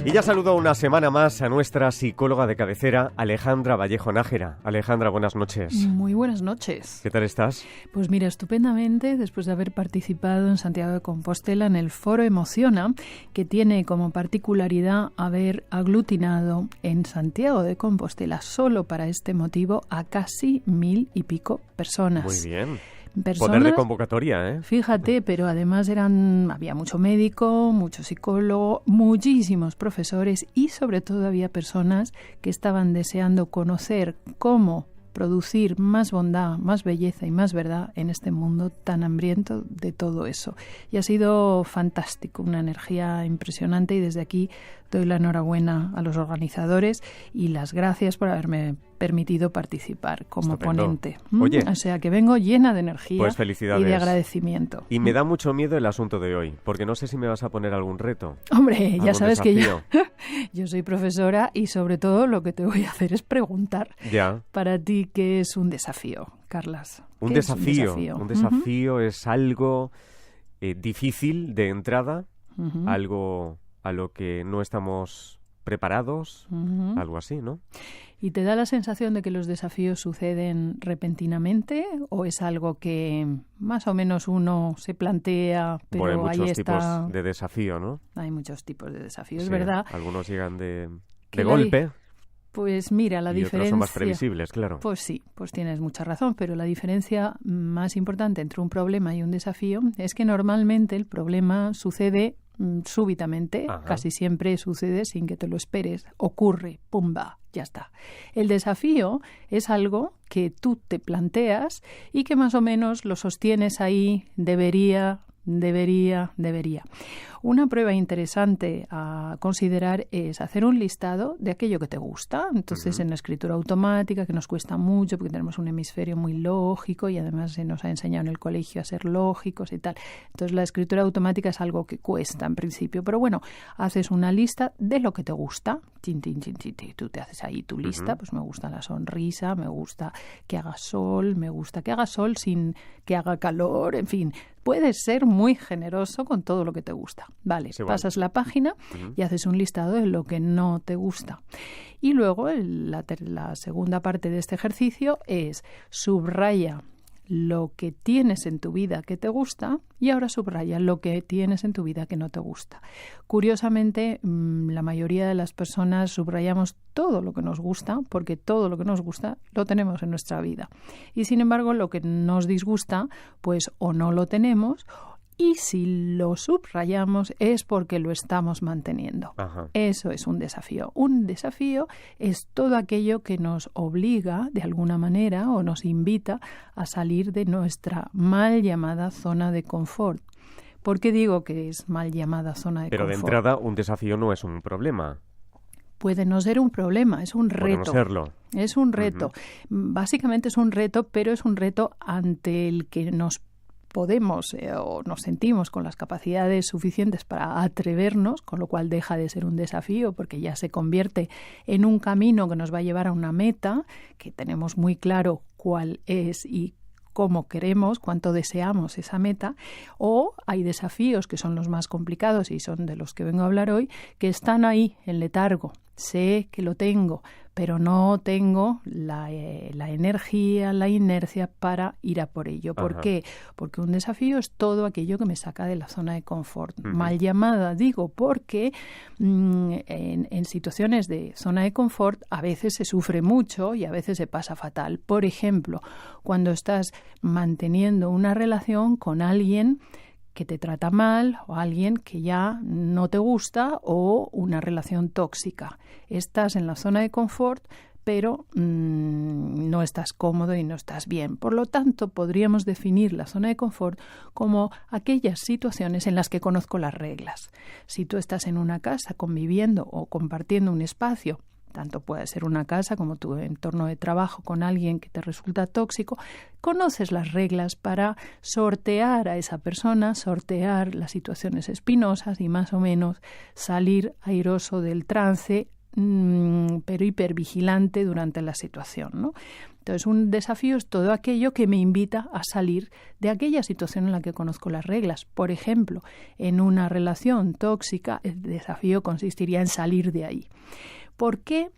Y ya saludo una semana más a nuestra psicóloga de cabecera, Alejandra Vallejo Nájera. Alejandra, buenas noches. Muy buenas noches. ¿Qué tal estás? Pues mira, estupendamente, después de haber participado en Santiago de Compostela en el Foro Emociona, que tiene como particularidad haber aglutinado en Santiago de Compostela, solo para este motivo, a casi 1.000 y pico personas. Muy bien. Personas, poder de convocatoria, ¿eh? Fíjate, pero además había mucho médico, mucho psicólogo, muchísimos profesores y sobre todo había personas que estaban deseando conocer cómo producir más bondad, más belleza y más verdad en este mundo tan hambriento de todo eso. Y ha sido fantástico, una energía impresionante, y desde aquí doy la enhorabuena a los organizadores y las gracias por haberme permitido participar como Estupendo. ponente. Oye, o sea que vengo llena de energía, pues felicidades, y de agradecimiento. Y me da mucho miedo el asunto de hoy, porque no sé si me vas a poner algún reto. Hombre, ya sabes desafío. que yo soy profesora y sobre todo lo que te voy a hacer es preguntar Ya. para ti qué es un desafío, Carlas. Un ¿Qué es desafío. Un desafío es algo difícil de entrada, algo a lo que no estamos preparados, algo así, ¿no? ¿Y te da la sensación de que los desafíos suceden repentinamente o es algo que más o menos uno se plantea, pero bueno, hay muchos ahí está? tipos de desafío, ¿no? Hay muchos tipos de desafíos, Sí, ¿verdad? Algunos llegan de Que golpe. Pues mira, la y diferencia... otros son más previsibles, claro. Pues sí, pues tienes mucha razón, pero la diferencia más importante entre un problema y un desafío es que normalmente el problema sucede súbitamente. Ajá. Casi siempre sucede sin que te lo esperes, ocurre, pumba, ya está. El desafío es algo que tú te planteas y que más o menos lo sostienes ahí, debería. Una prueba interesante a considerar es hacer un listado de aquello que te gusta. Entonces, en la escritura automática, que nos cuesta mucho porque tenemos un hemisferio muy lógico y además se nos ha enseñado en el colegio a ser lógicos y tal. Entonces, la escritura automática es algo que cuesta en principio. Pero bueno, haces una lista de lo que te gusta. Chin, chin, chin, chin, chin. Tú te haces ahí tu lista. Pues me gusta la sonrisa, me gusta que haga sol, me gusta que haga sol sin que haga calor, en fin. Puedes ser muy generoso con todo lo que te gusta. Vale, sí, pasas la página y haces un listado de lo que no te gusta. Y luego la segunda parte de este ejercicio es subraya lo que tienes en tu vida que te gusta y ahora subraya lo que tienes en tu vida que no te gusta. Curiosamente, la mayoría de las personas subrayamos todo lo que nos gusta porque todo lo que nos gusta lo tenemos en nuestra vida. Y sin embargo, lo que nos disgusta, pues o no lo tenemos, y si lo subrayamos es porque lo estamos manteniendo. Ajá. Eso es un desafío. Un desafío es todo aquello que nos obliga de alguna manera o nos invita a salir de nuestra mal llamada zona de confort. ¿Por qué digo que es mal llamada zona de confort? Pero de entrada, un desafío no es un problema. Puede no ser un problema, es un reto. Puede no serlo. Es un reto. Básicamente es un reto, pero es un reto ante el que nos podemos o nos sentimos con las capacidades suficientes para atrevernos, con lo cual deja de ser un desafío porque ya se convierte en un camino que nos va a llevar a una meta que tenemos muy claro cuál es y cómo queremos, cuánto deseamos esa meta. O hay desafíos que son los más complicados y son de los que vengo a hablar hoy, que están ahí en letargo. Sé que lo tengo, pero no tengo la energía, la inercia para ir a por ello. ¿Por qué? Porque un desafío es todo aquello que me saca de la zona de confort. Mal llamada, digo, porque en situaciones de zona de confort a veces se sufre mucho y a veces se pasa fatal. Por ejemplo, cuando estás manteniendo una relación con alguien que te trata mal o alguien que ya no te gusta o una relación tóxica. Estás en la zona de confort, pero no estás cómodo y no estás bien. Por lo tanto, podríamos definir la zona de confort como aquellas situaciones en las que conozco las reglas. Si tú estás en una casa conviviendo o compartiendo un espacio tanto puede ser una casa como tu entorno de trabajo con alguien que te resulta tóxico, conoces las reglas para sortear a esa persona, sortear las situaciones espinosas y más o menos salir airoso del trance, pero hipervigilante durante la situación, ¿no? Entonces, un desafío es todo aquello que me invita a salir de aquella situación en la que conozco las reglas. Por ejemplo, en una relación tóxica, el desafío consistiría en salir de ahí. ¿Por qué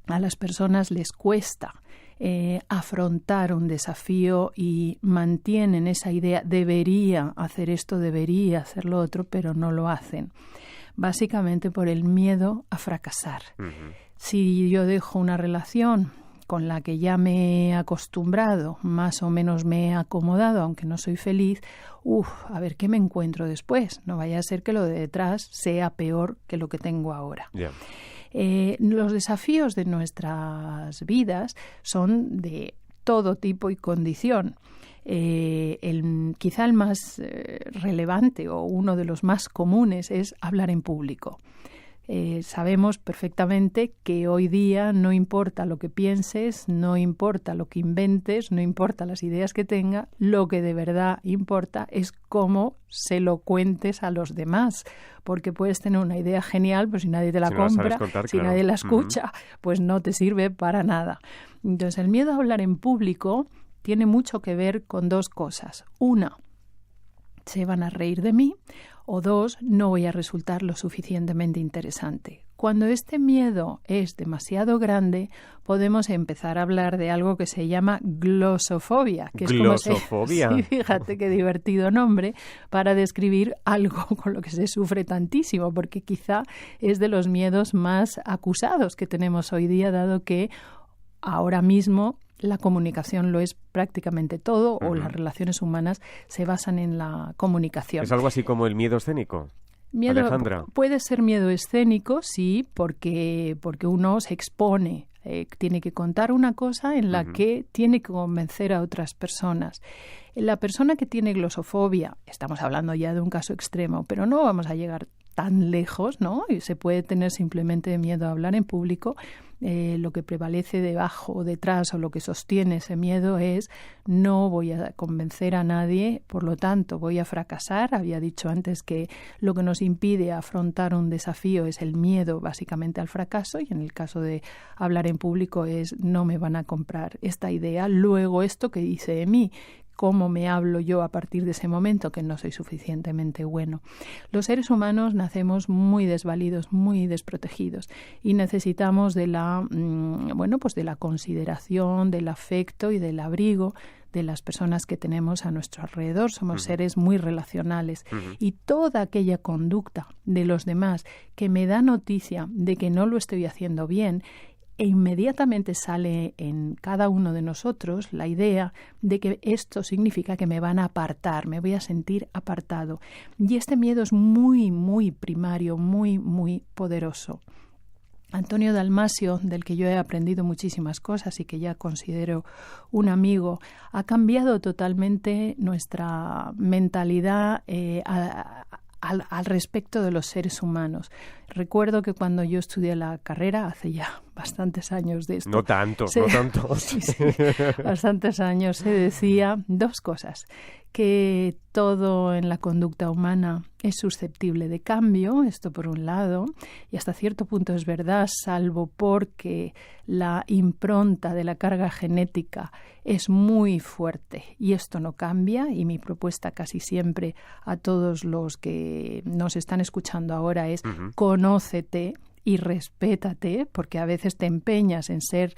a las personas les cuesta afrontar un desafío y mantienen esa idea, debería hacer esto, debería hacer lo otro, pero no lo hacen? Básicamente por el miedo a fracasar. Uh-huh. Si yo dejo una relación con la que ya me he acostumbrado, más o menos me he acomodado, aunque no soy feliz, a ver qué me encuentro después. No vaya a ser que lo de detrás sea peor que lo que tengo ahora. Yeah. Los desafíos de nuestras vidas son de todo tipo y condición. Quizá el más relevante o uno de los más comunes es hablar en público. Sabemos perfectamente que hoy día no importa lo que pienses, no importa lo que inventes, no importa las ideas que tenga, lo que de verdad importa es cómo se lo cuentes a los demás, porque puedes tener una idea genial, pero si nadie te la compra, si nadie la escucha, pues no te sirve para nada. Entonces, el miedo a hablar en público tiene mucho que ver con dos cosas. Una, se van a reír de mí, o dos, no voy a resultar lo suficientemente interesante. Cuando este miedo es demasiado grande, podemos empezar a hablar de algo que se llama glosofobia. Que ¿Glosofobia? Sí, fíjate qué divertido nombre para describir algo con lo que se sufre tantísimo, porque quizá es de los miedos más acusados que tenemos hoy día, dado que ahora mismo la comunicación lo es prácticamente todo, o las relaciones humanas se basan en la comunicación. ¿Es algo así como el miedo escénico? Miedo, Alejandra. Puede ser miedo escénico, sí, porque uno se expone, tiene que contar una cosa en la que tiene que convencer a otras personas. La persona que tiene glosofobia, estamos hablando ya de un caso extremo, pero no vamos a llegar tan lejos, ¿no? Y se puede tener simplemente miedo a hablar en público. Lo que prevalece debajo o detrás o lo que sostiene ese miedo es no voy a convencer a nadie, por lo tanto voy a fracasar. Había dicho antes que lo que nos impide afrontar un desafío es el miedo básicamente al fracaso, y en el caso de hablar en público es no me van a comprar esta idea, luego esto que dice de mí, cómo me hablo yo a partir de ese momento, que no soy suficientemente bueno. Los seres humanos nacemos muy desvalidos, muy desprotegidos, y necesitamos de la consideración, del afecto y del abrigo de las personas que tenemos a nuestro alrededor. Somos seres muy relacionales, y toda aquella conducta de los demás que me da noticia de que no lo estoy haciendo bien, e inmediatamente sale en cada uno de nosotros la idea de que esto significa que me van a apartar, me voy a sentir apartado. Y este miedo es muy, muy primario, muy, muy poderoso. Antonio Dalmasio, del que yo he aprendido muchísimas cosas y que ya considero un amigo, ha cambiado totalmente nuestra mentalidad al respecto de los seres humanos. Recuerdo que cuando yo estudié la carrera, hace ya bastantes años de esto. No tantos. Sí, bastantes años se decía dos cosas: que todo en la conducta humana es susceptible de cambio, esto por un lado, y hasta cierto punto es verdad, salvo porque la impronta de la carga genética es muy fuerte y esto no cambia. Y mi propuesta casi siempre a todos los que nos están escuchando ahora es conócete y respétate, porque a veces te empeñas en ser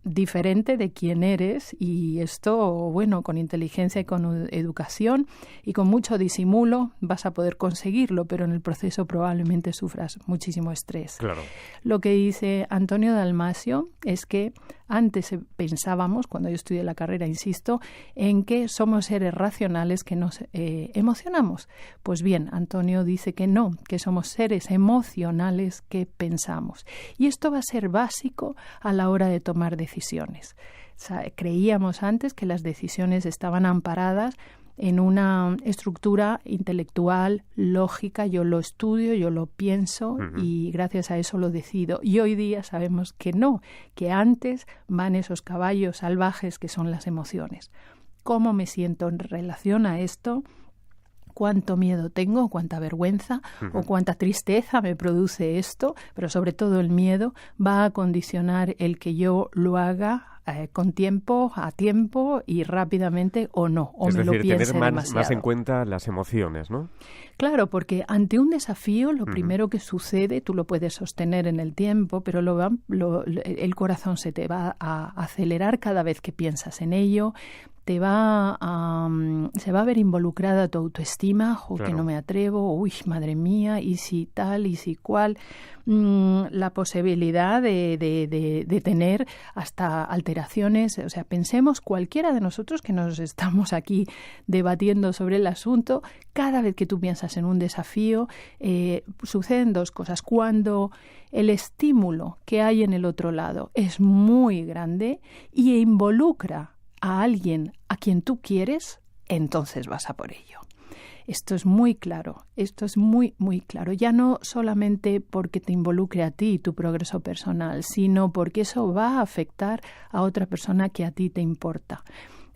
diferente de quién eres, y esto, bueno, con inteligencia y con educación y con mucho disimulo vas a poder conseguirlo, pero en el proceso probablemente sufras muchísimo estrés. Claro. Lo que dice Antonio Dalmasio es que antes pensábamos, cuando yo estudié la carrera, insisto, en que somos seres racionales que nos emocionamos. Pues bien, Antonio dice que no, que somos seres emocionales que pensamos. Y esto va a ser básico a la hora de tomar decisiones. Creíamos antes que las decisiones estaban amparadas en una estructura intelectual, lógica. Yo lo estudio, yo lo pienso y gracias a eso lo decido. Y hoy día sabemos que no, que antes van esos caballos salvajes que son las emociones. ¿Cómo me siento en relación a esto? ¿Cuánto miedo tengo? ¿Cuánta vergüenza? ¿O cuánta tristeza me produce esto? Pero sobre todo el miedo va a condicionar el que yo lo haga con tiempo, a tiempo y rápidamente o no, o me lo piense demasiado. Es decir, tener más en cuenta las emociones, ¿no? Claro, porque ante un desafío lo primero que sucede, tú lo puedes sostener en el tiempo, pero el corazón se te va a acelerar cada vez que piensas en ello. Se va a ver involucrada tu autoestima, que no me atrevo, uy, madre mía, y si tal, y si cual, la posibilidad de tener hasta alteraciones. O sea, pensemos cualquiera de nosotros que nos estamos aquí debatiendo sobre el asunto, cada vez que tú piensas en un desafío, suceden dos cosas. Cuando el estímulo que hay en el otro lado es muy grande y involucra a alguien a quien tú quieres, entonces vas a por ello. Esto es muy claro, esto es muy, muy claro. Ya no solamente porque te involucre a ti y tu progreso personal, sino porque eso va a afectar a otra persona que a ti te importa.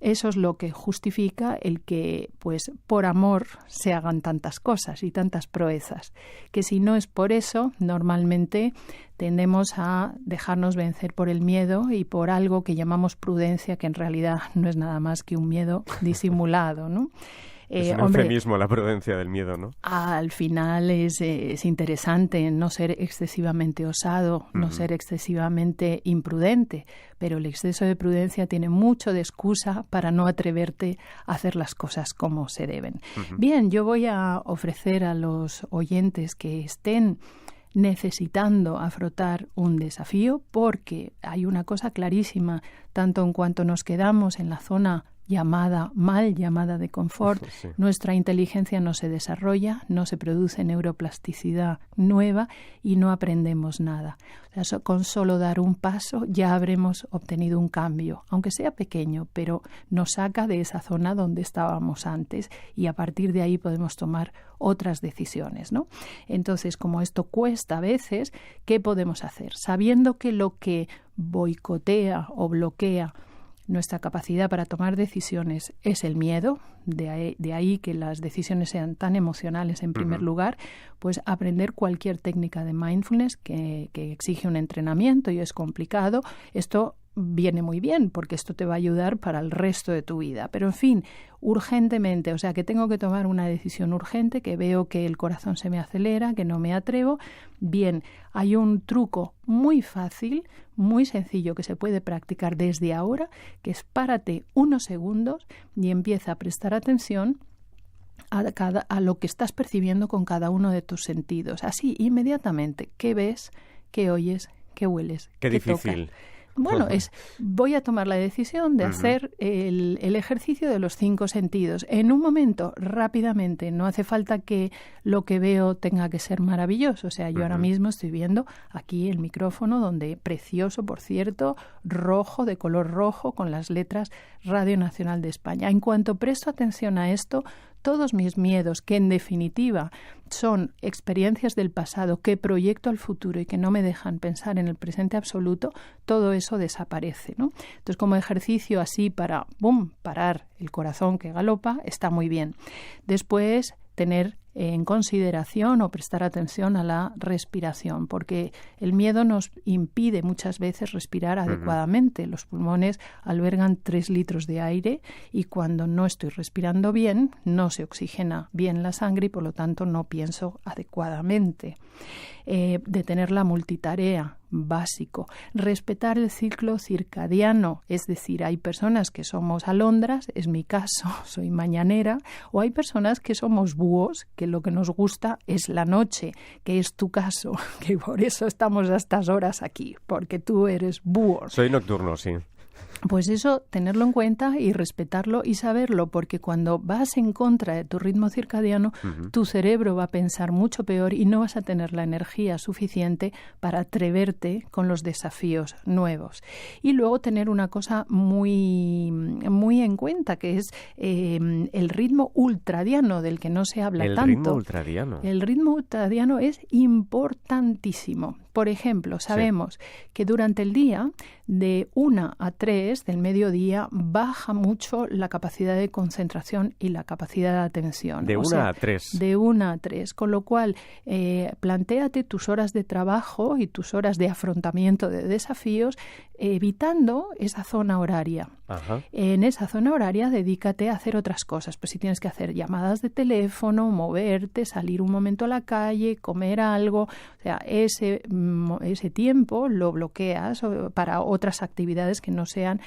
Eso es lo que justifica el que, pues, por amor se hagan tantas cosas y tantas proezas, que si no es por eso, normalmente tendemos a dejarnos vencer por el miedo y por algo que llamamos prudencia, que en realidad no es nada más que un miedo disimulado, ¿no? Es un eufemismo la prudencia del miedo, ¿no? Al final es interesante no ser excesivamente osado, no ser excesivamente imprudente, pero el exceso de prudencia tiene mucho de excusa para no atreverte a hacer las cosas como se deben. Bien, yo voy a ofrecer a los oyentes que estén necesitando afrontar un desafío, porque hay una cosa clarísima, tanto en cuanto nos quedamos en la zona mal llamada de confort, nuestra inteligencia no se desarrolla, no se produce neuroplasticidad nueva y no aprendemos nada. O sea, con solo dar un paso ya habremos obtenido un cambio, aunque sea pequeño, pero nos saca de esa zona donde estábamos antes y a partir de ahí podemos tomar otras decisiones, ¿no? Entonces, como esto cuesta a veces, ¿qué podemos hacer? Sabiendo que lo que boicotea o bloquea nuestra capacidad para tomar decisiones es el miedo, de ahí que las decisiones sean tan emocionales en primer lugar, pues aprender cualquier técnica de mindfulness que exige un entrenamiento y es complicado. Esto viene muy bien porque esto te va a ayudar para el resto de tu vida. Pero, en fin, urgentemente, o sea, que tengo que tomar una decisión urgente, que veo que el corazón se me acelera, que no me atrevo. Bien, hay un truco muy fácil, muy sencillo que se puede practicar desde ahora, que es párate unos segundos y empieza a prestar atención a lo que estás percibiendo con cada uno de tus sentidos. Así, inmediatamente, ¿qué ves, qué oyes, qué hueles, qué difícil tocas? Bueno, voy a tomar la decisión de hacer el ejercicio de los 5 sentidos. En un momento, rápidamente, no hace falta que lo que veo tenga que ser maravilloso. O sea, yo ahora mismo estoy viendo aquí el micrófono, donde precioso, por cierto, rojo, de color rojo, con las letras Radio Nacional de España. En cuanto presto atención a esto, todos mis miedos, que en definitiva son experiencias del pasado que proyecto al futuro y que no me dejan pensar en el presente absoluto, todo eso desaparece, ¿no? Entonces, como ejercicio así para, parar el corazón que galopa, está muy bien. Después, tener en consideración o prestar atención a la respiración, porque el miedo nos impide muchas veces respirar adecuadamente. Los pulmones albergan 3 litros de aire y cuando no estoy respirando bien, no se oxigena bien la sangre y por lo tanto no pienso adecuadamente. Detener la multitarea, básico. Respetar el ciclo circadiano, es decir, hay personas que somos alondras, es mi caso, soy mañanera, o hay personas que somos búhos, que lo que nos gusta es la noche, que es tu caso, que por eso estamos a estas horas aquí, porque tú eres búho. Soy nocturno, sí. Pues eso, tenerlo en cuenta y respetarlo y saberlo, porque cuando vas en contra de tu ritmo circadiano, tu cerebro va a pensar mucho peor y no vas a tener la energía suficiente para atreverte con los desafíos nuevos. Y luego tener una cosa muy, muy en cuenta, que es el ritmo ultradiano, del que no se habla tanto. El ritmo ultradiano. El ritmo ultradiano es importantísimo. Por ejemplo, sabemos que durante el día, de 1 a 3 del mediodía, baja mucho la capacidad de concentración y la capacidad de atención. De 1 a 3. De 1 a 3. Con lo cual, plantéate tus horas de trabajo y tus horas de afrontamiento de desafíos, evitando esa zona horaria. Ajá. En esa zona horaria, dedícate a hacer otras cosas. Pues si tienes que hacer llamadas de teléfono, moverte, salir un momento a la calle, comer algo, o sea, ese tiempo lo bloqueas para otras actividades que no sean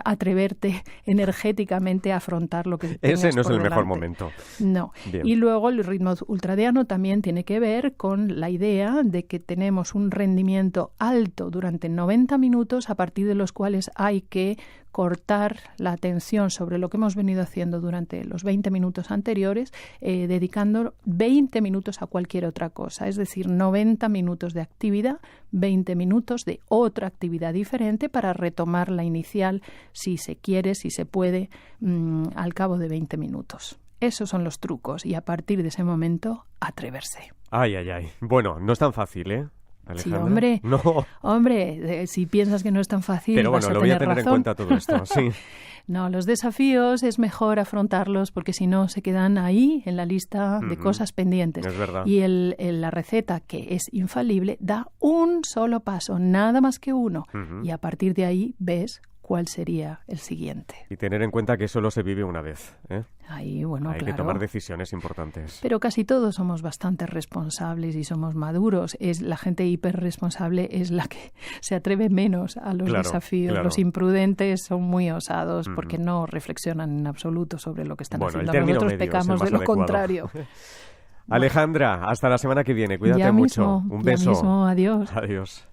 atreverte energéticamente a afrontar lo que tengas Ese no es por el mejor delante. momento. No. Bien. Y luego el ritmo ultradiano también tiene que ver con la idea de que tenemos un rendimiento alto durante 90 minutos, a partir de los cuales hay que cortar la atención sobre lo que hemos venido haciendo durante los 20 minutos anteriores, dedicando 20 minutos a cualquier otra cosa. Es decir, 90 minutos de actividad, 20 minutos de otra actividad diferente para retomar la inicial, si se quiere, si se puede, al cabo de 20 minutos. Esos son los trucos y a partir de ese momento, atreverse. Ay, ay, ay. Bueno, no es tan fácil, ¿eh? Alejandra. Sí, hombre. No. Hombre, si piensas que no es tan fácil, Pero bueno, vas a lo voy a tener tener en razón. cuenta todo esto, sí. No, los desafíos es mejor afrontarlos porque si no se quedan ahí en la lista de cosas pendientes. Es verdad. Y la receta, que es infalible, da un solo paso, nada más que uno. Y a partir de ahí ves cuál sería el siguiente. Y tener en cuenta que solo se vive una vez, ¿eh? Ahí, bueno, Hay claro. que tomar decisiones importantes. Pero casi todos somos bastante responsables y somos maduros. La gente hiperresponsable es la que se atreve menos a los desafíos. Claro. Los imprudentes son muy osados porque no reflexionan en absoluto sobre lo que están Bueno, haciendo. el término Nosotros medio pecamos es el más de lo adecuado. contrario. Alejandra, hasta la semana que viene. Cuídate Ya mucho. mismo, Un beso. Ya mismo, adiós. Adiós.